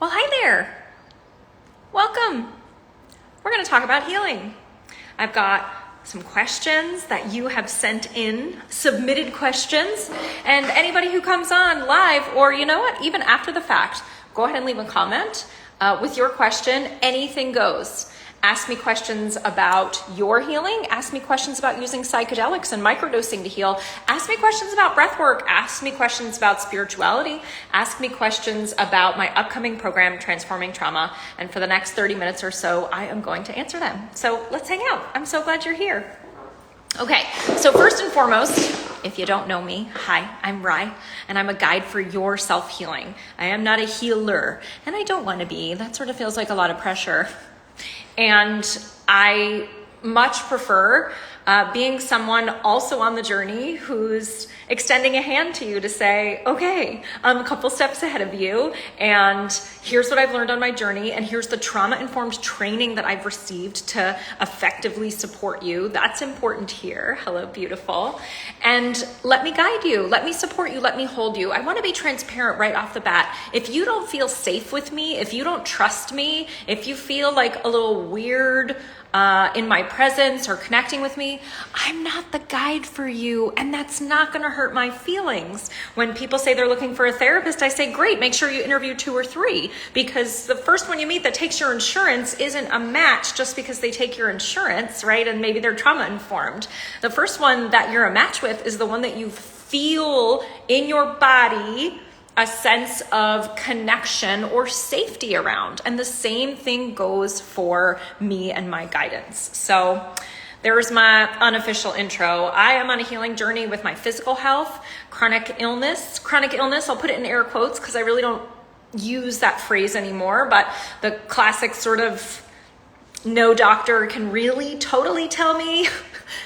Well, hi there. Welcome. We're going to talk about healing. I've got some questions that you have sent in, submitted questions, and anybody who comes on live, or you know what, even after the fact, go ahead and leave a comment with your question. Anything goes. Ask me questions about your healing. Ask me questions about using psychedelics and microdosing to heal. Ask me questions about breathwork. Ask me questions about spirituality. Ask me questions about my upcoming program, Transforming Trauma. And for the next 30 minutes or so, I am going to answer them. So let's hang out. I'm so glad you're here. Okay, so first and foremost, if you don't know me, hi, I'm Rye, and I'm a guide for your self-healing. I am not a healer, and I don't want to be. That sort of feels like a lot of pressure. And I much prefer being someone also on the journey who's extending a hand to you to say, okay, I'm a couple steps ahead of you, and here's what I've learned on my journey, and here's the trauma-informed training that I've received to effectively support you. That's important here. Hello, beautiful. And let me guide you. Let me support you. Let me hold you. I want to be transparent right off the bat. If you don't feel safe with me, if you don't trust me, if you feel like a little weird in my presence or connecting with me, I'm not the guide for you, and that's not going to hurt my feelings. When people say they're looking for a therapist, I say, great, make sure you interview 2 or 3, because the first one you meet that takes your insurance isn't a match just because they take your insurance, right? And maybe they're trauma informed. The first one that you're a match with is the one that you feel in your body a sense of connection or safety around. And the same thing goes for me and my guidance. So there's my unofficial intro. I am on a healing journey with my physical health, chronic illness, I'll put it in air quotes because I really don't use that phrase anymore, but the classic sort of no doctor can really totally tell me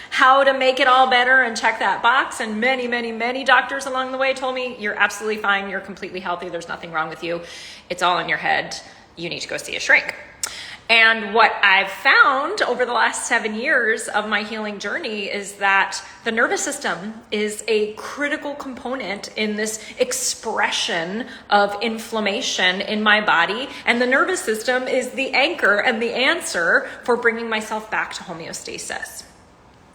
how to make it all better and check that box. And many, many, many doctors along the way told me, you're absolutely fine. You're completely healthy. There's nothing wrong with you. It's all in your head. You need to go see a shrink. And what I've found over the last 7 years of my healing journey is that the nervous system is a critical component in this expression of inflammation in my body. And the nervous system is the anchor and the answer for bringing myself back to homeostasis.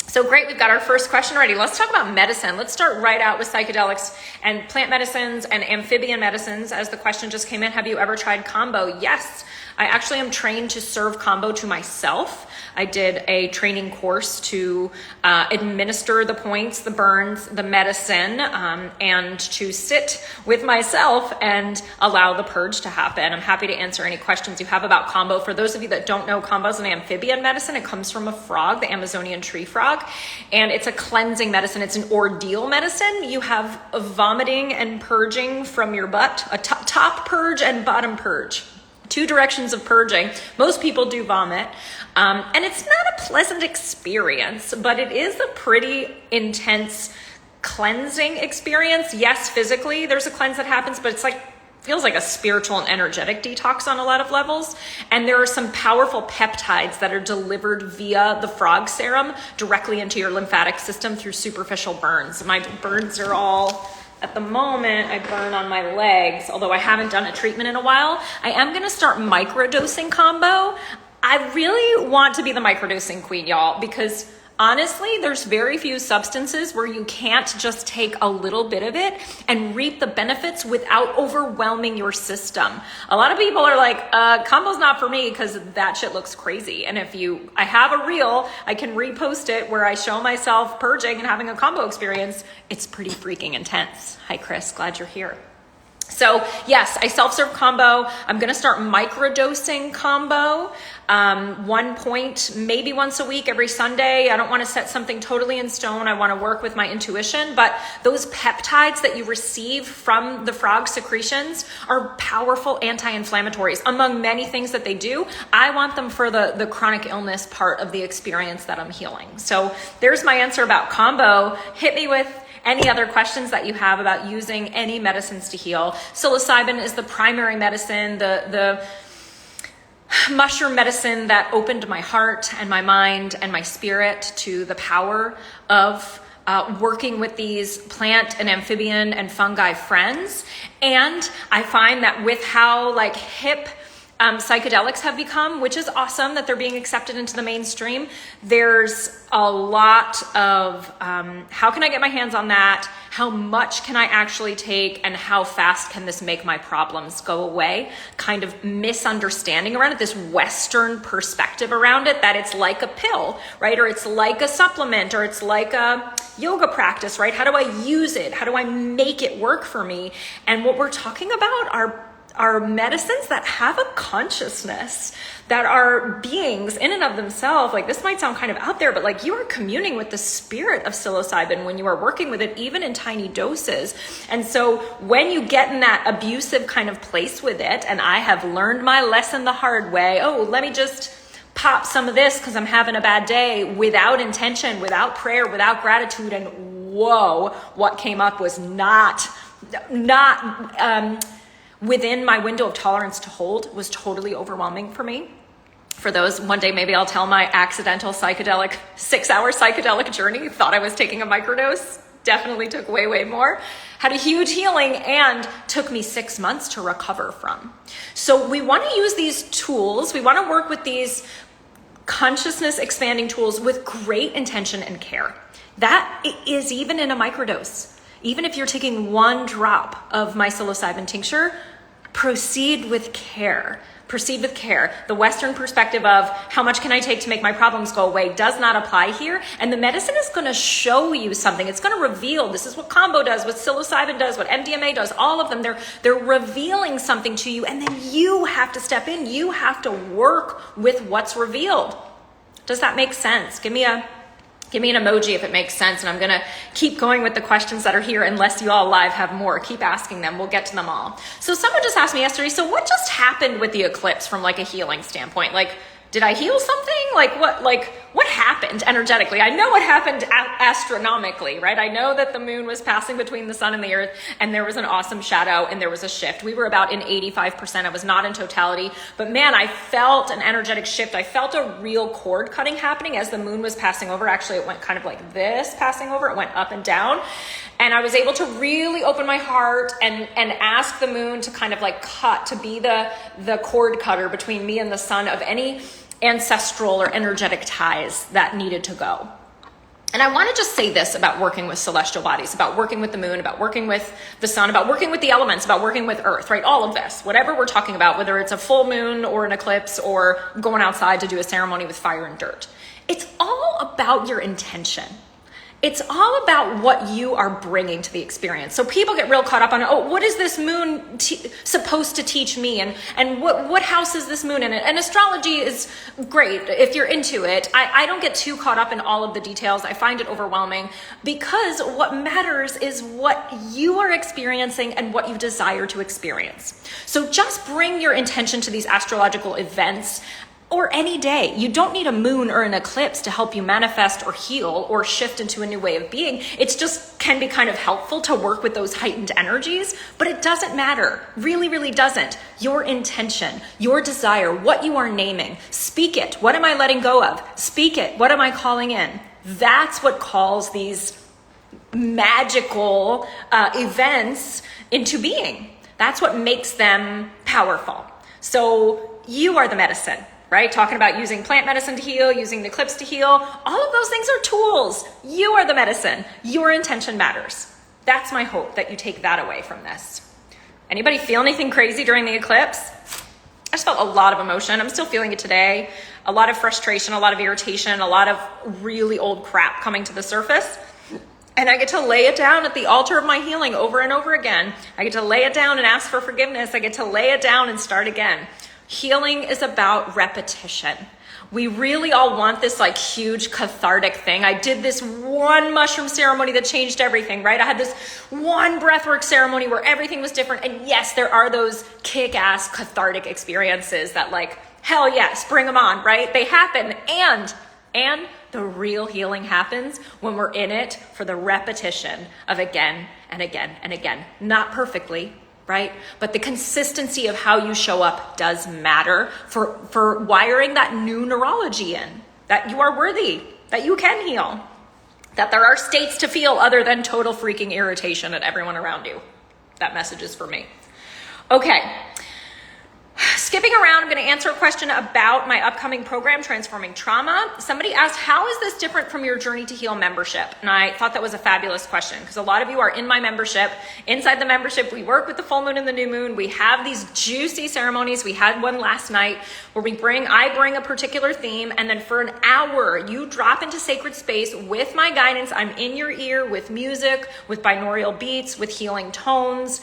So great, we've got our first question ready. Let's talk about medicine. Let's start right out with psychedelics and plant medicines and amphibian medicines. As the question just came in, have you ever tried kambo? Yes, I actually am trained to serve kambo to myself. I did a training course to administer the points, the burns, the medicine, and to sit with myself and allow the purge to happen. I'm happy to answer any questions you have about kambo. For those of you that don't know, kambo is an amphibian medicine. It comes from a frog, the Amazonian tree frog, and it's a cleansing medicine. It's an ordeal medicine. You have vomiting and purging from your butt, a top purge and bottom purge. 2 directions of purging. Most people do vomit. And it's not a pleasant experience, but it is a pretty intense cleansing experience. Yes, physically there's a cleanse that happens, but feels like a spiritual and energetic detox on a lot of levels. And there are some powerful peptides that are delivered via the frog serum directly into your lymphatic system through superficial burns. My burns are all... At the moment, I burn on my legs, although I haven't done a treatment in a while. I am going to start microdosing kambo. I really want to be the microdosing queen, y'all, because honestly, there's very few substances where you can't just take a little bit of it and reap the benefits without overwhelming your system. A lot of people are like, kambo's not for me because that shit looks crazy. And I have a reel, I can repost it where I show myself purging and having a kambo experience. It's pretty freaking intense. Hi, Chris, glad you're here. So yes, I self-serve kambo. I'm going to start microdosing kambo. 1 point, maybe once a week, every Sunday. I don't want to set something totally in stone. I want to work with my intuition, but those peptides that you receive from the frog secretions are powerful anti-inflammatories. Among many things that they do, I want them for the chronic illness part of the experience that I'm healing. So there's my answer about kambo. Hit me with any other questions that you have about using any medicines to heal. Psilocybin is the primary medicine, the mushroom medicine that opened my heart and my mind and my spirit to the power of working with these plant and amphibian and fungi friends. And I find that with how like hip psychedelics have become, which is awesome that they're being accepted into the mainstream, there's a lot of how can I get my hands on that? How much can I actually take? And how fast can this make my problems go away? Kind of misunderstanding around it, this Western perspective around it, that it's like a pill, right? Or it's like a supplement, or it's like a yoga practice, right? How do I use it? How do I make it work for me? And what we're talking about are medicines that have a consciousness, that are beings in and of themselves. Like, this might sound kind of out there, but like, you are communing with the spirit of psilocybin when you are working with it, even in tiny doses. And so when you get in that abusive kind of place with it, and I have learned my lesson the hard way, oh, let me just pop some of this because I'm having a bad day, without intention, without prayer, without gratitude, and whoa, what came up was not within my window of tolerance to hold, was totally overwhelming for me. For those, one day maybe I'll tell my accidental 6-hour psychedelic journey. Thought I was taking a microdose, definitely took way, way more. Had a huge healing and took me 6 months to recover from. So we want to use these tools. We want to work with these consciousness expanding tools with great intention and care. That is even in a microdose. Even if you're taking 1 drop of my psilocybin tincture, proceed with care. Proceed with care. The Western perspective of how much can I take to make my problems go away does not apply here. And the medicine is going to show you something. It's going to reveal. This is what kambo does, what psilocybin does, what MDMA does, all of them. They're revealing something to you, and then you have to step in. You have to work with what's revealed. Does that make sense? Give me an emoji if it makes sense, and I'm going to keep going with the questions that are here unless you all live have more. Keep asking them. We'll get to them all. So someone just asked me yesterday, so what just happened with the eclipse from like a healing standpoint? Like, did I heal something? What happened energetically? I know what happened astronomically, right? I know that the moon was passing between the sun and the earth, and there was an awesome shadow, and there was a shift. We were about in 85%. I was not in totality, but man, I felt an energetic shift. I felt a real cord cutting happening as the moon was passing over. Actually, it went kind of like this, passing over. It went up and down. And I was able to really open my heart and ask the moon to kind of like cut, to be the cord cutter between me and the sun of any ancestral or energetic ties that needed to go. And I want to just say this about working with celestial bodies, about working with the moon, about working with the sun, about working with the elements, about working with earth, right? All of this, whatever we're talking about, whether it's a full moon or an eclipse or going outside to do a ceremony with fire and dirt. It's all about your intention. It's all about what you are bringing to the experience. So people get real caught up on, oh, what is this moon supposed to teach me? And what house is this moon in? And astrology is great if you're into it. I don't get too caught up in all of the details. I find it overwhelming, because what matters is what you are experiencing and what you desire to experience. So just bring your intention to these astrological events, or any day. You don't need a moon or an eclipse to help you manifest or heal or shift into a new way of being. It's just can be kind of helpful to work with those heightened energies, but it doesn't matter. Really, really doesn't. Your intention, your desire, what you are naming, speak it. What am I letting go of? Speak it. What am I calling in? That's what calls these magical events into being. That's what makes them powerful. So you are the medicine. Right? Talking about using plant medicine to heal, using the eclipse to heal. All of those things are tools. You are the medicine. Your intention matters. That's my hope, that you take that away from this. Anybody feel anything crazy during the eclipse? I just felt a lot of emotion. I'm still feeling it today. A lot of frustration, a lot of irritation, a lot of really old crap coming to the surface. And I get to lay it down at the altar of my healing over and over again. I get to lay it down and ask for forgiveness. I get to lay it down and start again. Healing is about repetition. We really all want this like huge cathartic thing. I did this one mushroom ceremony that changed everything, right? I had this one breathwork ceremony where everything was different. And yes, there are those kick-ass cathartic experiences that like, hell yes, bring them on, right? They happen. And the real healing happens when we're in it for the repetition of again and again and again. Not perfectly, right? But the consistency of how you show up does matter for wiring that new neurology in, that you are worthy, that you can heal, that there are states to feel other than total freaking irritation at everyone around you. That message is for me. Okay. Skipping around, I'm going to answer a question about my upcoming program, Transforming Trauma. Somebody asked, how is this different from your Journey to Heal membership? And I thought that was a fabulous question because a lot of you are in my membership. Inside the membership, we work with the full moon and the new moon. We have these juicy ceremonies. We had one last night where I bring a particular theme, and then for an hour, you drop into sacred space with my guidance. I'm in your ear with music, with binaural beats, with healing tones.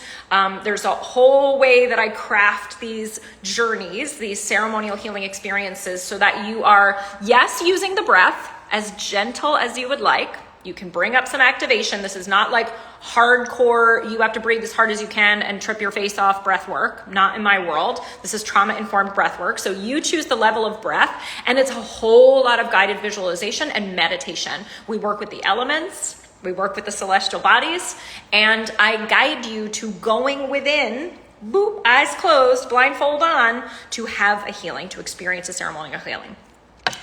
There's a whole way that I craft these journeys, these ceremonial healing experiences, so that you are, yes, using the breath as gentle as you would like. You can bring up some activation. This is not like hardcore, you have to breathe as hard as you can and trip your face off breath work. Not in my world. This is trauma-informed breath work. So you choose the level of breath, and it's a whole lot of guided visualization and meditation. We work with the elements, we work with the celestial bodies, and I guide you to going within, boop, eyes closed, blindfold on, to have a healing, to experience a ceremonial healing.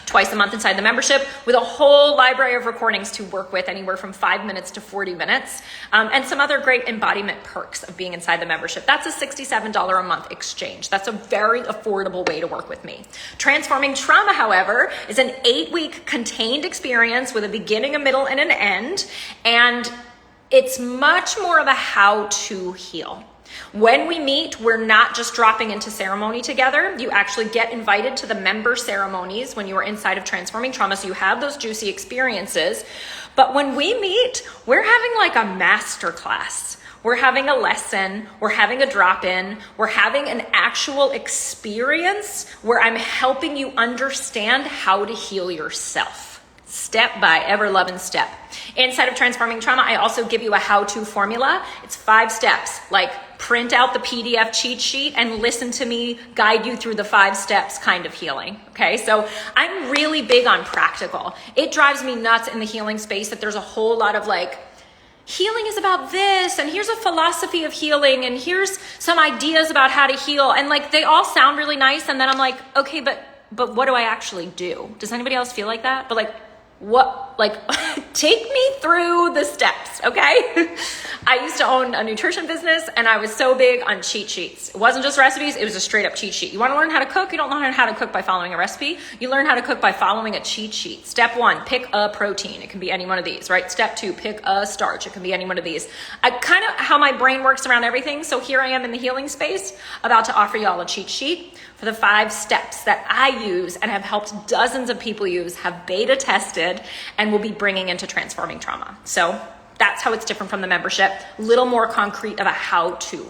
Twice a month inside the membership with a whole library of recordings to work with, anywhere from 5 minutes to 40 minutes, and some other great embodiment perks of being inside the membership. That's a $67 a month exchange. That's a very affordable way to work with me. Transforming Trauma, however, is an 8-week contained experience with a beginning, a middle, and an end, and it's much more of a how to heal. When we meet, we're not just dropping into ceremony together. You actually get invited to the member ceremonies when you are inside of Transforming Trauma, so you have those juicy experiences. But when we meet, we're having like a master class. We're having a lesson, we're having a drop-in, we're having an actual experience where I'm helping you understand how to heal yourself. Step by ever-loving step. Inside of Transforming Trauma, I also give you a how-to formula. It's 5 steps, like print out the PDF cheat sheet and listen to me guide you through the 5 steps kind of healing. Okay, so I'm really big on practical. It drives me nuts in the healing space that there's a whole lot of like, healing is about this, and here's a philosophy of healing, and here's some ideas about how to heal, and like they all sound really nice, and then I'm like, okay, but what do I actually do? Does anybody else feel like that? But like, what, like, take me through the steps, okay? I used to own a nutrition business, and I was so big on cheat sheets. It wasn't just recipes, it was a straight up cheat sheet. You want to learn how to cook? You don't learn how to cook by following a recipe. You learn how to cook by following a cheat sheet. Step 1, pick a protein. It can be any one of these, right? Step 2, pick a starch. It can be any one of these. I kind of how my brain works around everything. So here I am in the healing space, about to offer y'all a cheat sheet for the 5 steps that I use and have helped dozens of people use, have beta tested, and will be bringing into Transforming Trauma. So that's how it's different from the membership. A little more concrete of a how-to.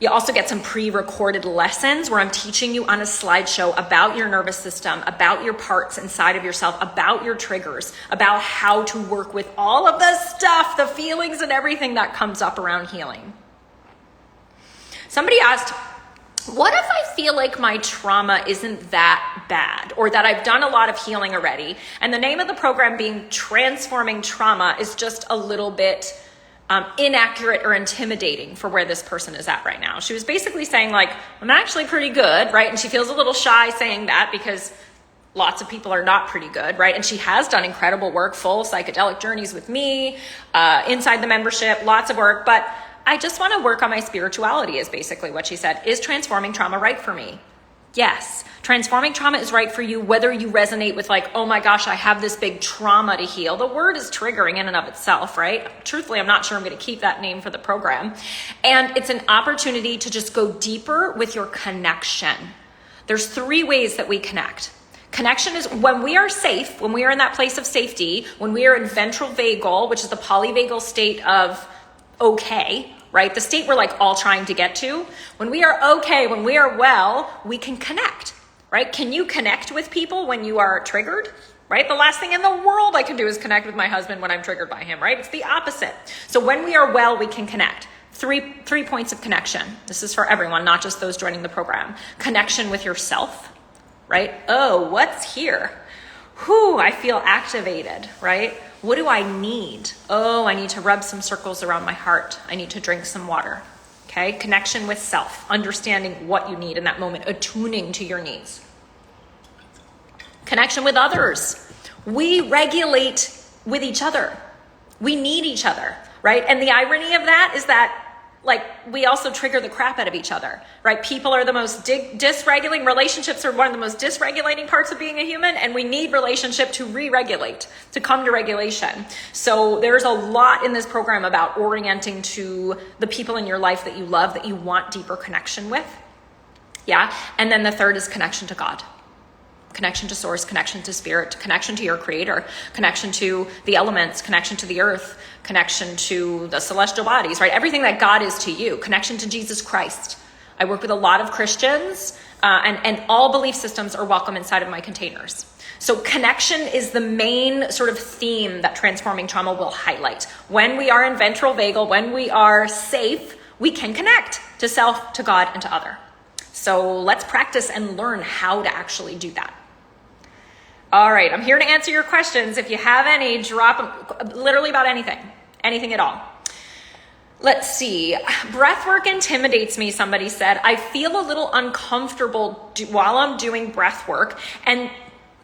You also get some pre-recorded lessons where I'm teaching you on a slideshow about your nervous system, about your parts inside of yourself, about your triggers, about how to work with all of the stuff, the feelings and everything that comes up around healing. Somebody asked, what if I feel like my trauma isn't that bad, or that I've done a lot of healing already, and the name of the program being Transforming Trauma is just a little bit inaccurate or intimidating for where this person is at right now? She was basically saying like, I'm actually pretty good, right? And she feels a little shy saying that because lots of people are not pretty good, right? And she has done incredible work, full psychedelic journeys with me, inside the membership, lots of work, but I just want to work on my spirituality is basically what she said. Is Transforming Trauma right for me? Yes. Transforming Trauma is right for you whether you resonate with like, oh my gosh, I have this big trauma to heal. The word is triggering in and of itself, right? Truthfully, I'm not sure I'm going to keep that name for the program. And it's an opportunity to just go deeper with your connection. There's 3 ways that we connect. Connection is when we are safe, when we are in that place of safety, when we are in ventral vagal, which is the polyvagal state of okay, right? The state we're like all trying to get to. When we are okay, when we are well, we can connect, right? Can you connect with people when you are triggered, right? The last thing in the world I can do is connect with my husband when I'm triggered by him, right? It's the opposite. So when we are well, we can connect. Three points of connection. This is for everyone, not just those joining the program. Connection with yourself, right? Oh, what's here? Whew, I feel activated, right? What do I need? Oh, I need to rub some circles around my heart. I need to drink some water. Okay, connection with self, understanding what you need in that moment, attuning to your needs. Connection with others. We regulate with each other. We need each other, right? And the irony of that is that like we also trigger the crap out of each other, right? People are the most dysregulating. Relationships are one of the most dysregulating parts of being a human, and we need relationship to re-regulate, to come to regulation. So there's a lot in this program about orienting to the people in your life that you love, that you want deeper connection with. Yeah. And then the third is connection to God. Connection to source, connection to spirit, connection to your creator, connection to the elements, connection to the earth, connection to the celestial bodies, right? Everything that God is to you, connection to Jesus Christ. I work with a lot of Christians, and all belief systems are welcome inside of my containers. So connection is the main sort of theme that Transforming Trauma will highlight. When we are in ventral vagal, when we are safe, we can connect to self, to God, and to other. So let's practice and learn how to actually do that. All right, I'm here to answer your questions. If you have any, drop them, literally about anything at all. Let's see. Breathwork intimidates me, somebody said. I feel a little uncomfortable while I'm doing breathwork, and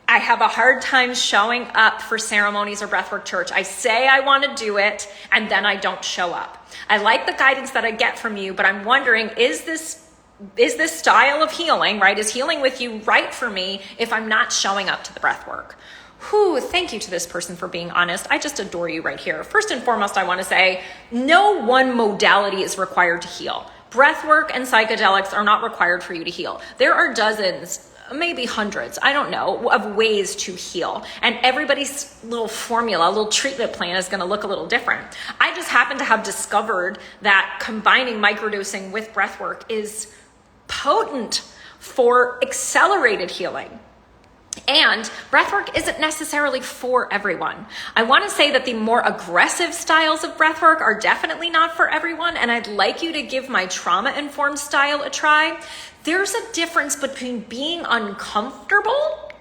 I have a hard time showing up for ceremonies or breathwork church. I say I want to do it, and then I don't show up. I like the guidance that I get from you, but I'm wondering, is this style of healing, right? Is healing with you right for me if I'm not showing up to the breath work? Thank you to this person for being honest. I just adore you right here. First and foremost, I want to say no one modality is required to heal. Breath work and psychedelics are not required for you to heal. There are dozens, maybe hundreds, I don't know, of ways to heal. And everybody's little formula, little treatment plan is going to look a little different. I just happen to have discovered that combining microdosing with breath work is potent for accelerated healing. And breathwork isn't necessarily for everyone. I want to say that the more aggressive styles of breathwork are definitely not for everyone, and I'd like you to give my trauma-informed style a try. There's a difference between being uncomfortable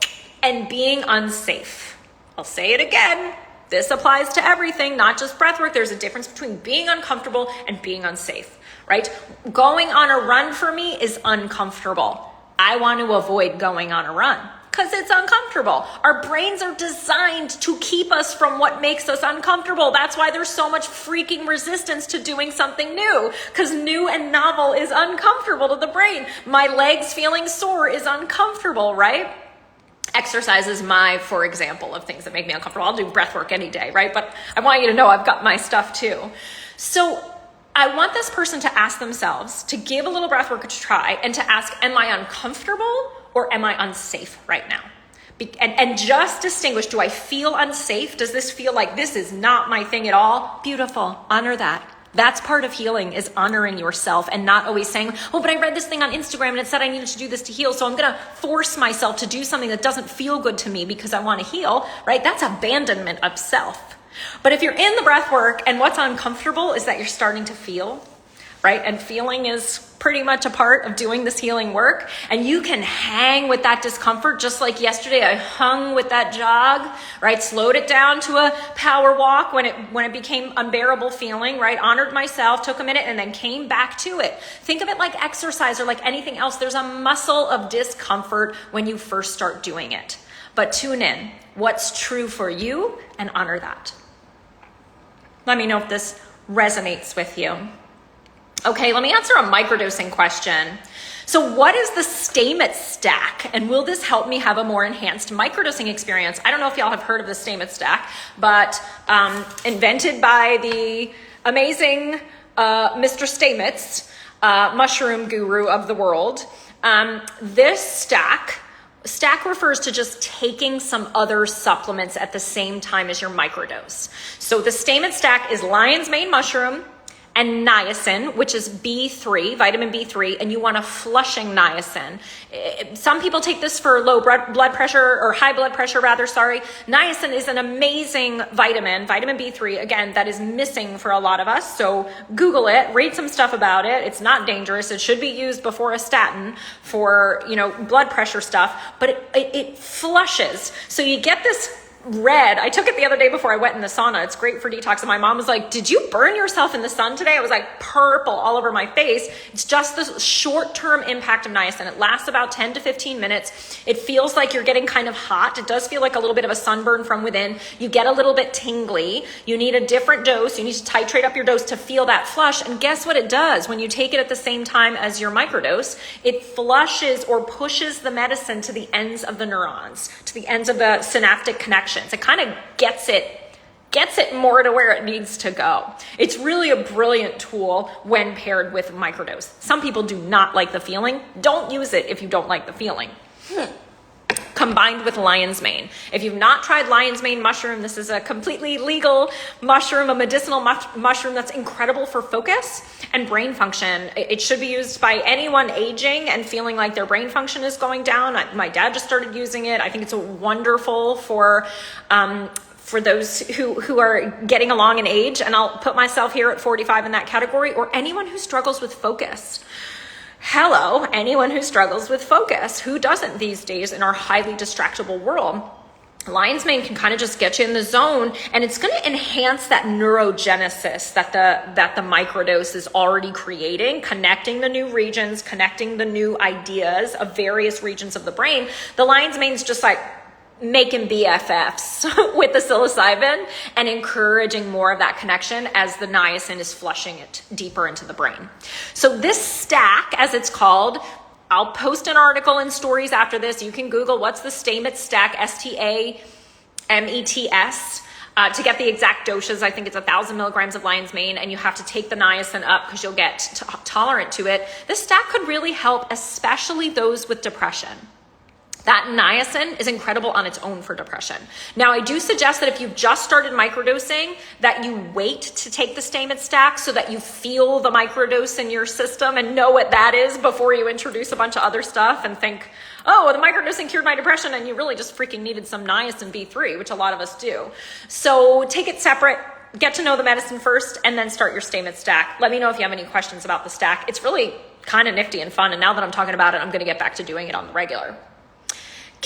and being unsafe. I'll say it again. This applies to everything, not just breathwork. There's a difference between being uncomfortable and being unsafe, right? Going on a run for me is uncomfortable. I want to avoid going on a run because it's uncomfortable. Our brains are designed to keep us from what makes us uncomfortable. That's why there's so much freaking resistance to doing something new, because new and novel is uncomfortable to the brain. My legs feeling sore is uncomfortable, right? Exercise is for example, of things that make me uncomfortable. I'll do breath work any day, right? But I want you to know I've got my stuff too. So I want this person to ask themselves, to give a little breath work a try, and to ask, am I uncomfortable or am I unsafe right now? And just distinguish, do I feel unsafe? Does this feel like this is not my thing at all? Beautiful, honor that. That's part of healing, is honoring yourself and not always saying, oh, but I read this thing on Instagram and it said I needed to do this to heal, so I'm going to force myself to do something that doesn't feel good to me because I want to heal, right? That's abandonment of self. But if you're in the breath work and what's uncomfortable is that you're starting to feel, right? And feeling is pretty much a part of doing this healing work. And you can hang with that discomfort, just like yesterday I hung with that jog, right? Slowed it down to a power walk when it became unbearable feeling, right? Honored myself, took a minute, and then came back to it. Think of it like exercise or like anything else. There's a muscle of discomfort when you first start doing it. But tune in. What's true for you, and honor that. Let me know if this resonates with you. Okay, let me answer a microdosing question. So what is the stamets stack, and will this help me have a more enhanced microdosing experience? I don't know if y'all have heard of the stamets stack, but invented by the amazing Mr. Stamets, mushroom guru of the world. This stack refers to just taking some other supplements at the same time as your microdose. So the stamets stack is lion's mane mushroom and niacin, which is B3, vitamin B3, and you want a flushing niacin. Some people take this for low blood pressure, or high blood pressure rather, sorry. Niacin is an amazing vitamin B3, again, that is missing for a lot of us. So Google it, read some stuff about it. It's not dangerous. It should be used before a statin for, blood pressure stuff, but it flushes. So you get this red. I took it the other day before I went in the sauna. It's great for detox. And my mom was like, did you burn yourself in the sun today? I was like, purple all over my face. It's just the short-term impact of niacin. It lasts about 10 to 15 minutes. It feels like you're getting kind of hot. It does feel like a little bit of a sunburn from within. You get a little bit tingly. You need a different dose. You need to titrate up your dose to feel that flush. And guess what it does? When you take it at the same time as your microdose, it flushes or pushes the medicine to the ends of the neurons, to the ends of the synaptic connections. It kind of gets it more to where it needs to go. It's really a brilliant tool when paired with microdose. Some people do not like the feeling. Don't use it if you don't like the feeling. Combined with lion's mane. If you've not tried lion's mane mushroom, this is a completely legal mushroom, a medicinal mushroom that's incredible for focus and brain function. It should be used by anyone aging and feeling like their brain function is going down. My dad just started using it. I think it's wonderful for those who are getting along in age, and I'll put myself here at 45 in that category, or anyone who struggles with focus. Hello, anyone who struggles with focus. Who doesn't these days in our highly distractible world? Lion's mane can kind of just get you in the zone, and it's going to enhance that neurogenesis that the microdose is already creating, connecting the new regions, connecting the new ideas of various regions of the brain. The lion's mane's just like making BFFs with the psilocybin and encouraging more of that connection as the niacin is flushing it deeper into the brain. So this stack, as it's called, I'll post an article in stories after this. You can Google what's the stamets stack, STAMETS, to get the exact doses. I think it's 1,000 milligrams of lion's mane, and you have to take the niacin up because you'll get tolerant to it. This stack could really help, especially those with depression. That niacin is incredible on its own for depression. Now, I do suggest that if you've just started microdosing, that you wait to take the stamets stack so that you feel the microdose in your system and know what that is before you introduce a bunch of other stuff and think, oh, the microdosing cured my depression, and you really just freaking needed some niacin B3, which a lot of us do. So take it separate, get to know the medicine first, and then start your stamets stack. Let me know if you have any questions about the stack. It's really kind of nifty and fun, and now that I'm talking about it, I'm gonna get back to doing it on the regular.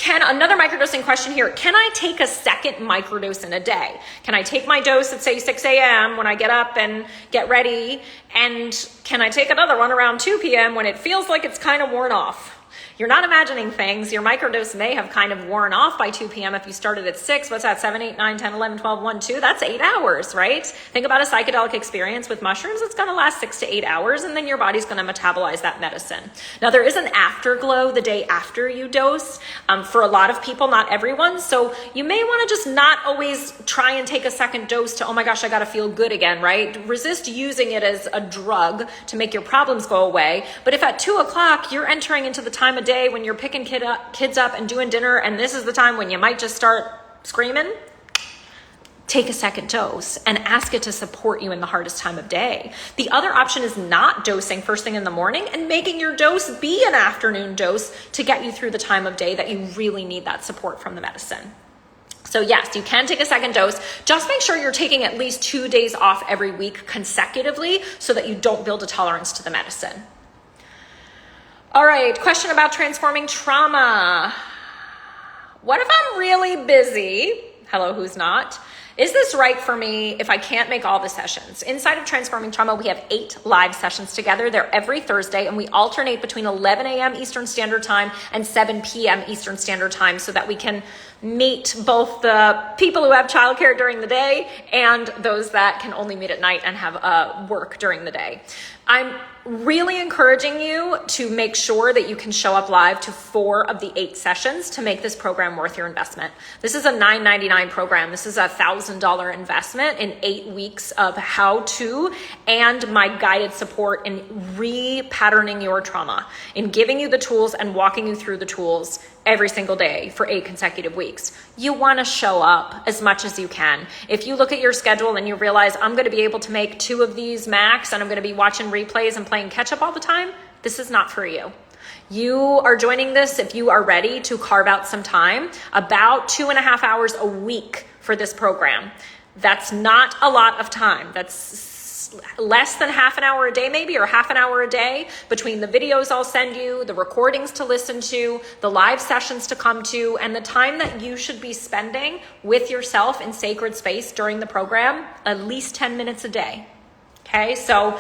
Another microdosing question here, can I take a second microdose in a day? Can I take my dose at say 6 a.m. when I get up and get ready? And can I take another one around 2 p.m. when it feels like it's kind of worn off? You're not imagining things. Your microdose may have kind of worn off by 2 p.m. if you started at 6. What's that? 7, 8, 9, 10, 11, 12, 1, 2. That's 8 hours, right? Think about a psychedelic experience with mushrooms. It's going to last 6 to 8 hours, and then your body's going to metabolize that medicine. Now, there is an afterglow the day after you dose for a lot of people, not everyone. So you may want to just not always try and take a second dose to, oh my gosh, I got to feel good again, right? Resist using it as a drug to make your problems go away. But if at 2 o'clock you're entering into the time of day when you're picking kids up and doing dinner, and this is the time when you might just start screaming, take a second dose and ask it to support you in the hardest time of day. The other option is not dosing first thing in the morning and making your dose be an afternoon dose to get you through the time of day that you really need that support from the medicine. So yes, you can take a second dose. Just make sure you're taking at least 2 days off every week consecutively so that you don't build a tolerance to the medicine. All right, question about transforming trauma. What if I'm really busy? Hello, who's not? Is this right for me if I can't make all the sessions? Inside of Transforming Trauma, we have 8 live sessions together. They're every Thursday, and we alternate between 11 a.m. Eastern Standard Time and 7 p.m. Eastern Standard Time so that we can meet both the people who have childcare during the day and those that can only meet at night and have work during the day. I'm really encouraging you to make sure that you can show up live to 4 of the 8 sessions to make this program worth your investment. This is a $9.99 program. This is a $1,000 investment in 8 weeks of how-to and my guided support in repatterning your trauma, in giving you the tools and walking you through the tools every single day for 8 consecutive weeks. You want to show up as much as you can. If you look at your schedule and you realize I'm going to be able to make 2 of these max and I'm going to be watching replays and playing catch up all the time, this is not for you. You are joining this if you are ready to carve out some time, about 2.5 hours a week for this program. That's not a lot of time. That's less than half an hour a day maybe, or half an hour a day, between the videos I'll send you, the recordings to listen to, the live sessions to come to, and the time that you should be spending with yourself in sacred space during the program, at least 10 minutes a day. Okay, so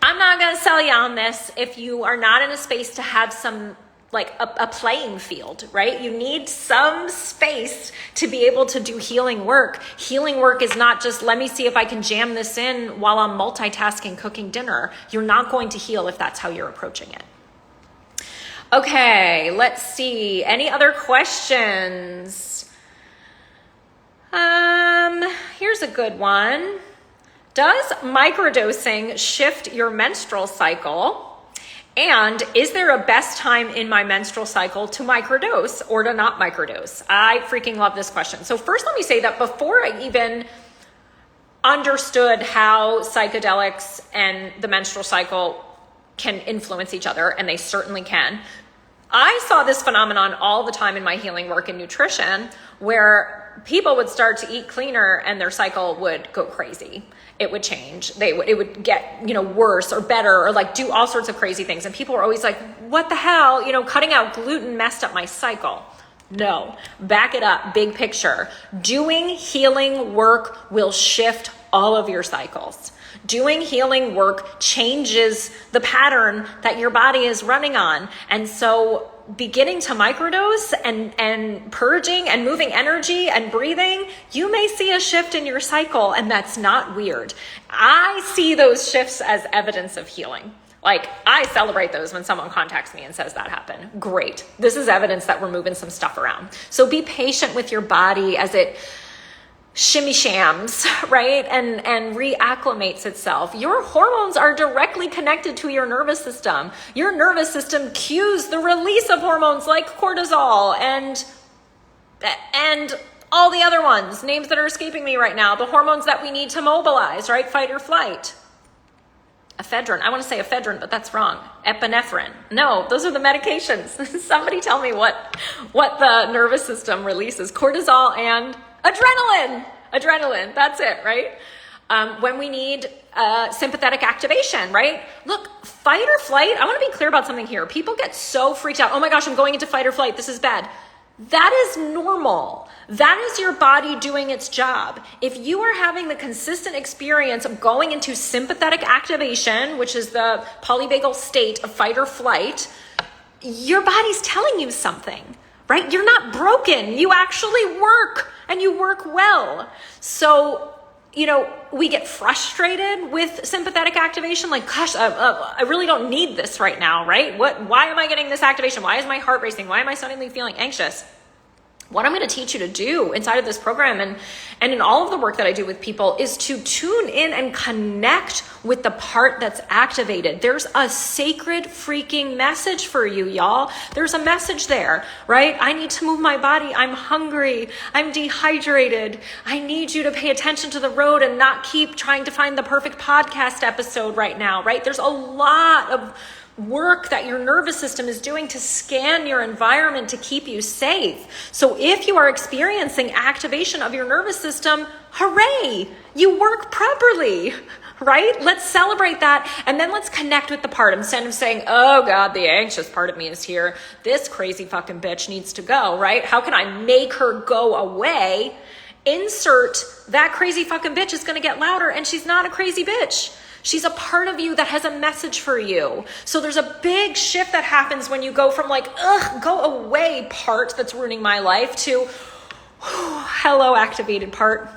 I'm not going to sell you on this if you are not in a space to have some, like a playing field, right? You need some space to be able to do healing work. Healing work is not just, let me see if I can jam this in while I'm multitasking cooking dinner. You're not going to heal if that's how you're approaching it. Okay, let's see. Any other questions? Here's a good one. Does microdosing shift your menstrual cycle? And is there a best time in my menstrual cycle to microdose or to not microdose? I freaking love this question. So first, let me say that before I even understood how psychedelics and the menstrual cycle can influence each other, and they certainly can, I saw this phenomenon all the time in my healing work in nutrition, where people would start to eat cleaner and their cycle would go crazy. It would change. It would get, worse or better, or like do all sorts of crazy things. And people were always like, what the hell? Cutting out gluten messed up my cycle. No, back it up. Big picture. Doing healing work will shift all of your cycles. Doing healing work changes the pattern that your body is running on. And so beginning to microdose and purging and moving energy and breathing, you may see a shift in your cycle, and that's not weird. I see those shifts as evidence of healing. Like, I celebrate those when someone contacts me and says that happened. Great. This is evidence that we're moving some stuff around. So be patient with your body as it shimmy shams, right? And reacclimates itself. Your hormones are directly connected to your nervous system. Your nervous system cues the release of hormones like cortisol and all the other ones, names that are escaping me right now, the hormones that we need to mobilize, right? Fight or flight. Ephedrine. I want to say ephedrine, but that's wrong. Epinephrine. No, those are the medications. Somebody tell me what the nervous system releases. Cortisol and adrenaline, that's it, right? When we need sympathetic activation, right? Look, fight or flight, I want to be clear about something here. People get so freaked out. Oh my gosh, I'm going into fight or flight. This is bad. That is normal. That is your body doing its job. If you are having the consistent experience of going into sympathetic activation, which is the polyvagal state of fight or flight, your body's telling you something, right? You're not broken. You actually work. And you work well. So, we get frustrated with sympathetic activation. Like, gosh, I really don't need this right now, right? Why am I getting this activation? Why is my heart racing? Why am I suddenly feeling anxious? What I'm going to teach you to do inside of this program and in all of the work that I do with people is to tune in and connect with the part that's activated. There's a sacred freaking message for you, y'all. There's a message there, right? I need to move my body. I'm hungry. I'm dehydrated. I need you to pay attention to the road and not keep trying to find the perfect podcast episode right now, right? There's a lot of work that your nervous system is doing to scan your environment to keep you safe. So if you are experiencing activation of your nervous system, hooray, you work properly, right? Let's celebrate that. And then let's connect with the part instead of saying, oh God, the anxious part of me is here. This crazy fucking bitch needs to go, right? How can I make her go away? Insert that crazy fucking bitch is going to get louder, and she's not a crazy bitch. She's a part of you that has a message for you. So there's a big shift that happens when you go from like, go away part that's ruining my life to, hello activated part.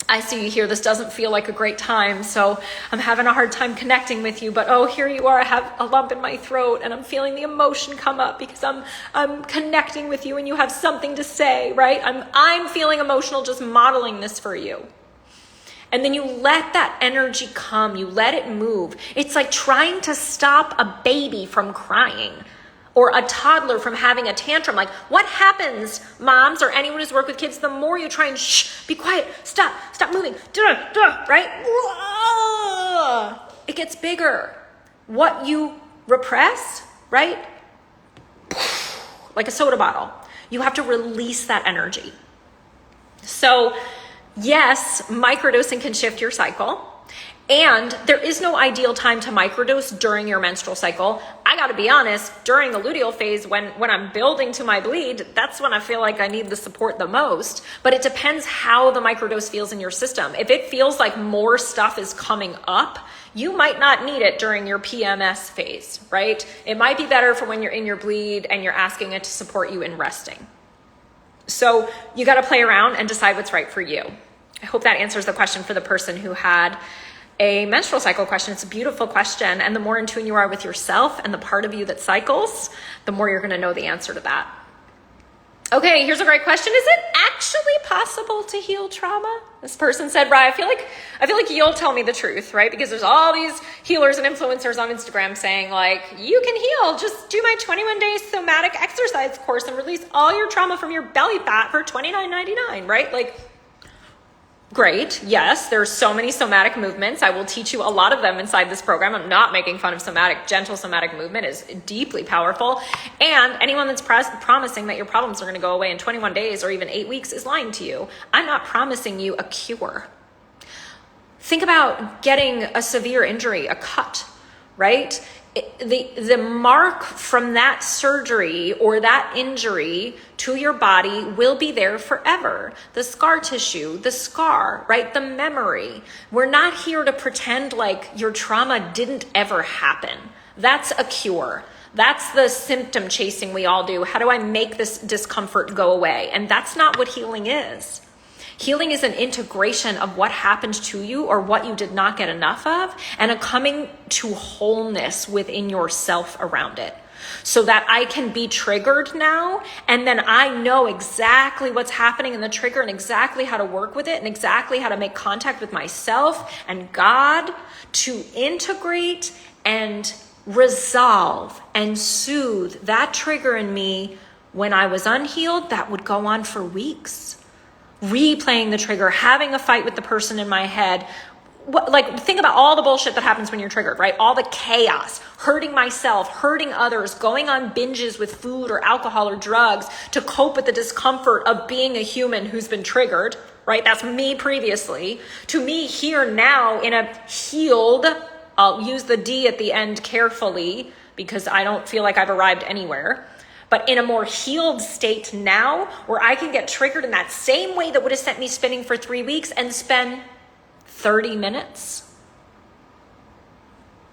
I see you here. This doesn't feel like a great time. So I'm having a hard time connecting with you, but here you are. I have a lump in my throat and I'm feeling the emotion come up because I'm connecting with you and you have something to say, right? I'm feeling emotional just modeling this for you. And then you let that energy come. You let it move. It's like trying to stop a baby from crying or a toddler from having a tantrum. Like, what happens, moms or anyone who's worked with kids, the more you try and be quiet, stop moving, right? It gets bigger. What you repress, right? Like a soda bottle. You have to release that energy. So, yes, microdosing can shift your cycle. And there is no ideal time to microdose during your menstrual cycle. I gotta be honest, during the luteal phase, when I'm building to my bleed, that's when I feel like I need the support the most. But it depends how the microdose feels in your system. If it feels like more stuff is coming up, you might not need it during your PMS phase, right? It might be better for when you're in your bleed and you're asking it to support you in resting. So you gotta play around and decide what's right for you. I hope that answers the question for the person who had a menstrual cycle question. It's a beautiful question. And the more in tune you are with yourself and the part of you that cycles, the more you're going to know the answer to that. Okay, here's a great question. Is it actually possible to heal trauma? This person said, Rye, I feel like you'll tell me the truth, right? Because there's all these healers and influencers on Instagram saying like, you can heal, just do my 21-day somatic exercise course and release all your trauma from your belly fat for $29.99, right? Like, great. Yes, there's so many somatic movements. I will teach you a lot of them inside this program. I'm not making fun of somatic. Gentle somatic movement is deeply powerful. And anyone that's promising that your problems are going to go away in 21 days or even 8 weeks is lying to you. I'm not promising you a cure. Think about getting a severe injury, a cut, right? The mark from that surgery or that injury to your body will be there forever. The scar tissue, the scar, right? The memory. We're not here to pretend like your trauma didn't ever happen. That's a cure. That's the symptom chasing we all do. How do I make this discomfort go away? And that's not what healing is. Healing is an integration of what happened to you or what you did not get enough of, and a coming to wholeness within yourself around it. So that I can be triggered now, and then I know exactly what's happening in the trigger and exactly how to work with it and exactly how to make contact with myself and God to integrate and resolve and soothe that trigger in me when I was unhealed that would go on for weeks. Replaying the trigger, having a fight with the person in my head. Think about all the bullshit that happens when you're triggered, right? All the chaos, hurting myself, hurting others, going on binges with food or alcohol or drugs to cope with the discomfort of being a human who's been triggered, right? That's me previously. To me here now in a healed, I'll use the D at the end carefully because I don't feel like I've arrived anywhere. But in a more healed state now, where I can get triggered in that same way that would have sent me spinning for 3 weeks and spend 30 minutes,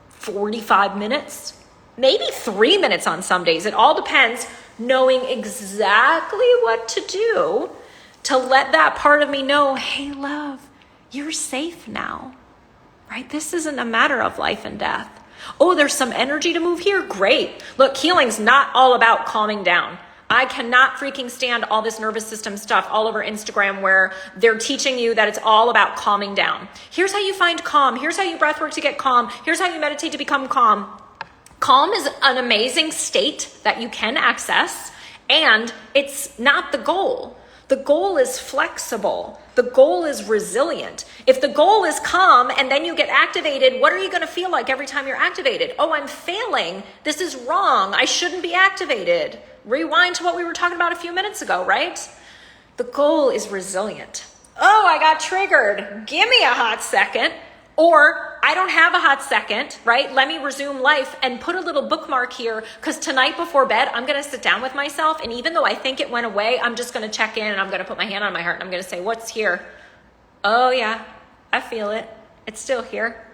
45 minutes, maybe 3 minutes on some days. It all depends, knowing exactly what to do to let that part of me know, hey, love, you're safe now, right? This isn't a matter of life and death. Oh, there's some energy to move here? Great. Look, healing's not all about calming down. I cannot freaking stand all this nervous system stuff all over Instagram where they're teaching you that it's all about calming down. Here's how you find calm. Here's how you breathwork to get calm. Here's how you meditate to become calm. Calm is an amazing state that you can access, and it's not the goal. The goal is flexible. The goal is resilient. If the goal is calm and then you get activated, what are you going to feel like every time you're activated? Oh, I'm failing. This is wrong. I shouldn't be activated. Rewind to what we were talking about a few minutes ago, right? The goal is resilient. Oh, I got triggered. Give me a hot second. Or I don't have a hot second, right? Let me resume life and put a little bookmark here because tonight before bed, I'm going to sit down with myself. And even though I think it went away, I'm just going to check in and I'm going to put my hand on my heart and I'm going to say, what's here? Oh yeah, I feel it. It's still here,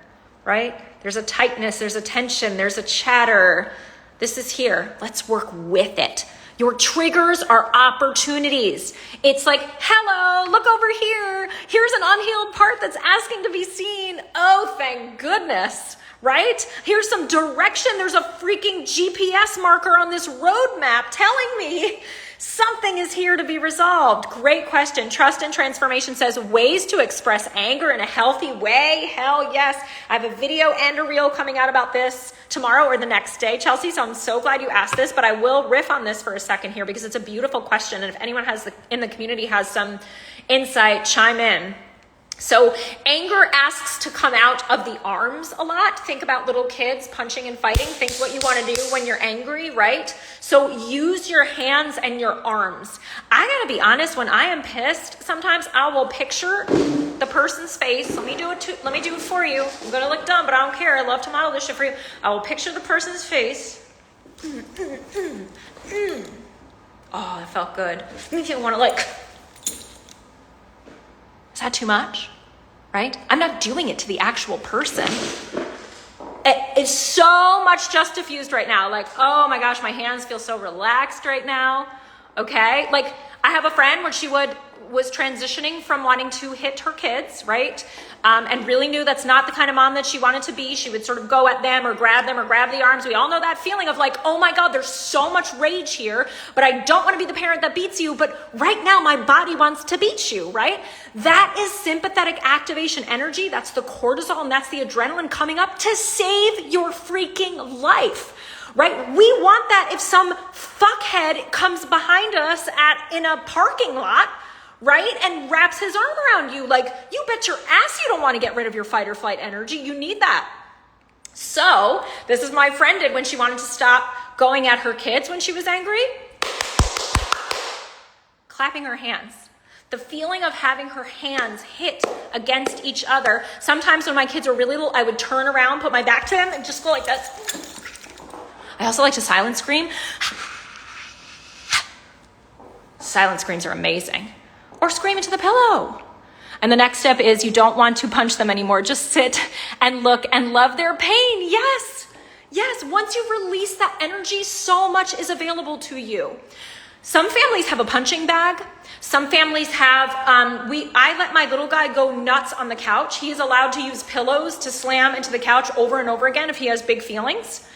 right? There's a tightness, there's a tension, there's a chatter. This is here. Let's work with it. Your triggers are opportunities. It's like, hello, look over here. Here's an unhealed part that's asking to be seen. Oh, thank goodness, right? Here's some direction. There's a freaking GPS marker on this roadmap telling me something is here to be resolved. Great question. Trust and Transformation says ways to express anger in a healthy way. Hell yes. I have a video and a reel coming out about this tomorrow or the next day, Chelsea. So I'm so glad you asked this, but I will riff on this for a second here because it's a beautiful question. And if anyone in the community has some insight, chime in. So anger asks to come out of the arms a lot. Think about little kids punching and fighting. Think what you want to do when you're angry, right? So use your hands and your arms. I gotta be honest, when I am pissed, sometimes I will picture the person's face. Let me do it for you. I'm gonna look dumb, but I don't care. I love to model this shit for you. I will picture the person's face. Oh, that felt good. If you want to is that too much? Right? I'm not doing it to the actual person. It's so much just diffused right now. Like, oh my gosh, my hands feel so relaxed right now. Okay? Like, I have a friend when she was transitioning from wanting to hit her kids, right? And really knew that's not the kind of mom that she wanted to be. She would sort of go at them or grab the arms. We all know that feeling of like, oh my God, there's so much rage here, but I don't want to be the parent that beats you, but right now my body wants to beat you, right? That is sympathetic activation energy. That's the cortisol and that's the adrenaline coming up to save your freaking life. Right? We want that if some fuckhead comes behind us in a parking lot, right? And wraps his arm around you. Like, you bet your ass you don't want to get rid of your fight or flight energy. You need that. So, this is my friend did when she wanted to stop going at her kids when she was angry. Clapping her hands. The feeling of having her hands hit against each other. Sometimes when my kids were really little, I would turn around, put my back to them, and just go like this. I also like to silent scream. Silent screams are amazing. Or scream into the pillow. And the next step is you don't want to punch them anymore. Just sit and look and love their pain. Yes. Yes. Once you release that energy, so much is available to you. Some families have a punching bag. Some families have, I let my little guy go nuts on the couch. He is allowed to use pillows to slam into the couch over and over again if he has big feelings.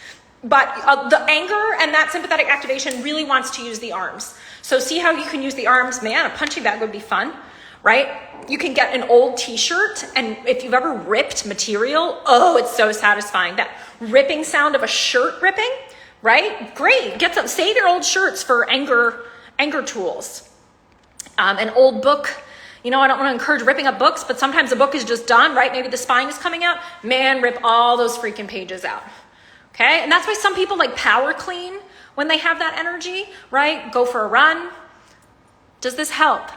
But the anger and that sympathetic activation really wants to use the arms. So see how you can use the arms? Man, a punching bag would be fun, right? You can get an old t-shirt, and if you've ever ripped material, oh, it's so satisfying. That ripping sound of a shirt ripping, right? Great. Save your old shirts for anger tools. An old book. I don't want to encourage ripping up books, but sometimes a book is just done, right? Maybe the spine is coming out. Man, rip all those freaking pages out. Okay, and that's why some people like power clean when they have that energy, right? Go for a run. Does this help?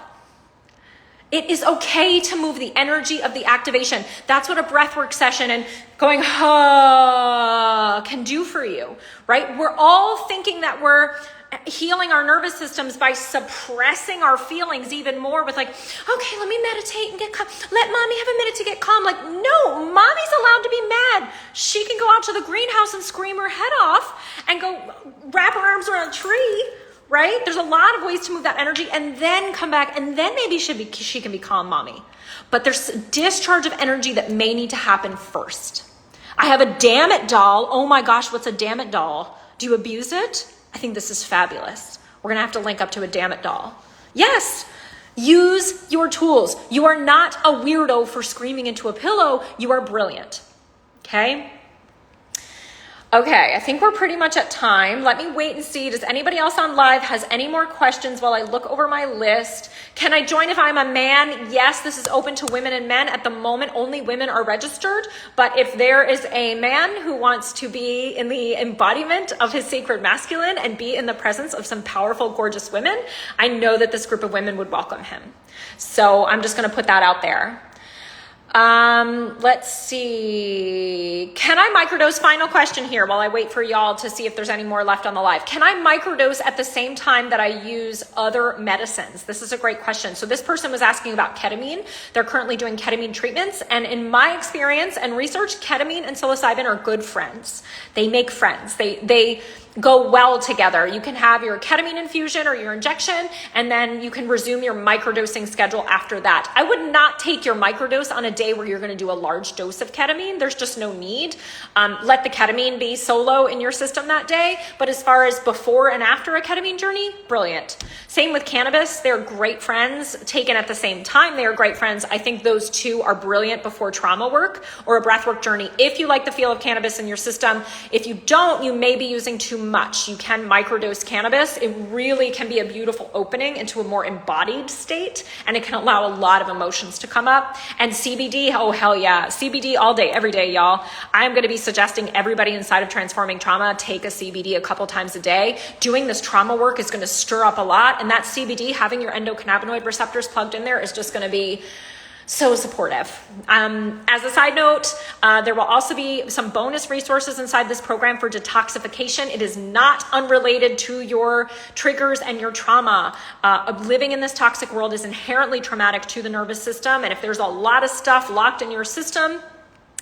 It is okay to move the energy of the activation. That's what a breathwork session and going can do for you, right? We're all thinking that we're healing our nervous systems by suppressing our feelings even more with like, okay, let me meditate and get calm. Let mommy have a minute to get calm. Like, no, mommy's allowed to be mad. She can go out to the greenhouse and scream her head off and go wrap her arms around a tree, right? There's a lot of ways to move that energy and then come back and then maybe she can be calm mommy. But there's a discharge of energy that may need to happen first. I have a damn it doll. Oh my gosh, what's a damn it doll? Do you abuse it? I think this is fabulous. We're going to have to link up to a damn it doll. Yes, use your tools. You are not a weirdo for screaming into a pillow. You are brilliant. Okay? Okay, I think we're pretty much at time. Let me wait and see. Does anybody else on live has any more questions while I look over my list? Can I join if I'm a man? Yes, this is open to women and men. At the moment, only women are registered. But if there is a man who wants to be in the embodiment of his sacred masculine and be in the presence of some powerful, gorgeous women, I know that this group of women would welcome him. So I'm just going to put that out there. Let's see. Can I microdose? Final question here while I wait for y'all to see if there's any more left on the live. Can I microdose at the same time that I use other medicines? This is a great question. So this person was asking about ketamine. They're currently doing ketamine treatments. And in my experience and research, ketamine and psilocybin are good friends. They make friends. They go well together. You can have your ketamine infusion or your injection, and then you can resume your microdosing schedule after that. I would not take your microdose on a day where you're going to do a large dose of ketamine. There's just no need. Let the ketamine be solo in your system that day. But as far as before and after a ketamine journey, brilliant. Same with cannabis. They're great friends. Taken at the same time, they are great friends. I think those two are brilliant before trauma work or a breathwork journey. If you like the feel of cannabis in your system, if you don't, you may be using too much. You can microdose cannabis. It really can be a beautiful opening into a more embodied state, and it can allow a lot of emotions to come up. And CBD, oh hell yeah, CBD all day, every day, y'all. I'm going to be suggesting everybody inside of Transforming Trauma take a CBD a couple times a day. Doing this trauma work is going to stir up a lot, and that CBD, having your endocannabinoid receptors plugged in there, is just going to be so supportive. As a side note, there will also be some bonus resources inside this program for detoxification. It is not unrelated to your triggers and your trauma. Living in this toxic world is inherently traumatic to the nervous system. And if there's a lot of stuff locked in your system,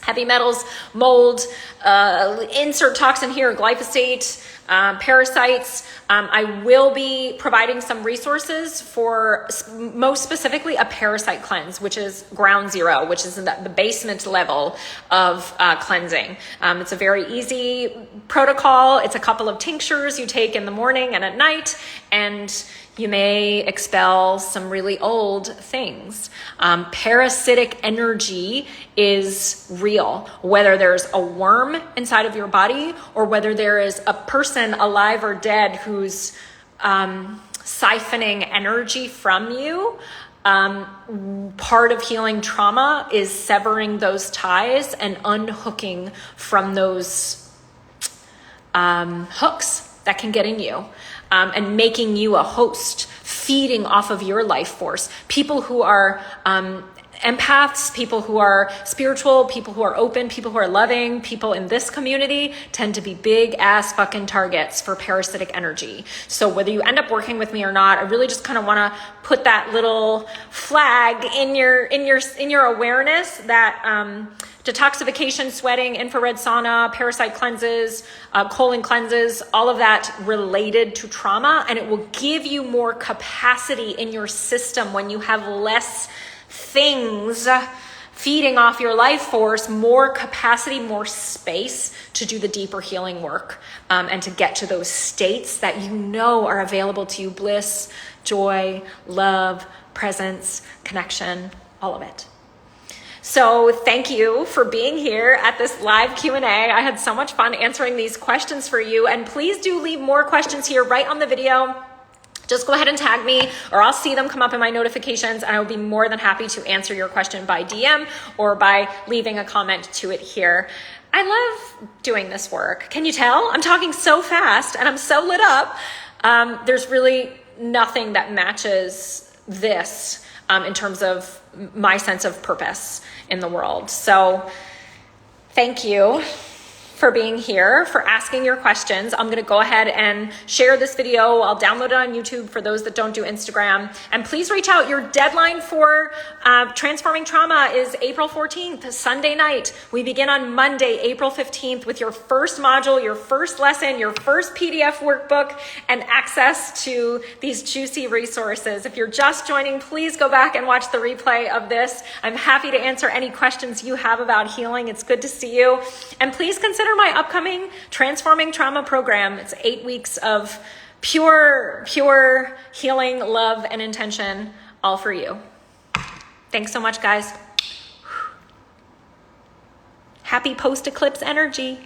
heavy metals, mold, insert toxin here, glyphosate, parasites. I will be providing some resources for most specifically a parasite cleanse, which is ground zero, which is the basement level of cleansing. It's a very easy protocol. It's a couple of tinctures you take in the morning and at night, and you may expel some really old things. Parasitic energy is real, whether there's a worm inside of your body or whether there is a person alive or dead who's siphoning energy from you. Part of healing trauma is severing those ties and unhooking from those hooks that can get in you. And making you a host, feeding off of your life force. People who are empaths, people who are spiritual, people who are open, people who are loving, people in this community tend to be big ass fucking targets for parasitic energy. So whether you end up working with me or not, I really just kind of want to put that little flag in your awareness that detoxification, sweating, infrared sauna, parasite cleanses, colon cleanses, all of that related to trauma. And it will give you more capacity in your system when you have less things feeding off your life force, more capacity, more space to do the deeper healing work, and to get to those states that you know are available to you: bliss, joy, love, presence, connection, all of it. So thank you for being here at this live Q&A. I had so much fun answering these questions for you, and please do leave more questions here right on the video. Just go ahead and tag me, or I'll see them come up in my notifications, and I will be more than happy to answer your question by DM or by leaving a comment to it here. I love doing this work. Can you tell? I'm talking so fast and I'm so lit up. There's really nothing that matches this in terms of my sense of purpose in the world. So thank you for being here, for asking your questions. I'm gonna go ahead and share this video. I'll download it on YouTube for those that don't do Instagram. And please reach out. Your deadline for Transforming Trauma is April 14th, Sunday night. We begin on Monday, April 15th with your first module, your first lesson, your first PDF workbook, and access to these juicy resources. If you're just joining, please go back and watch the replay of this. I'm happy to answer any questions you have about healing. It's good to see you. And please consider my upcoming Transforming Trauma program. It's 8 weeks of pure healing, love, and intention, all for you. Thanks so much, guys. Happy post-eclipse energy.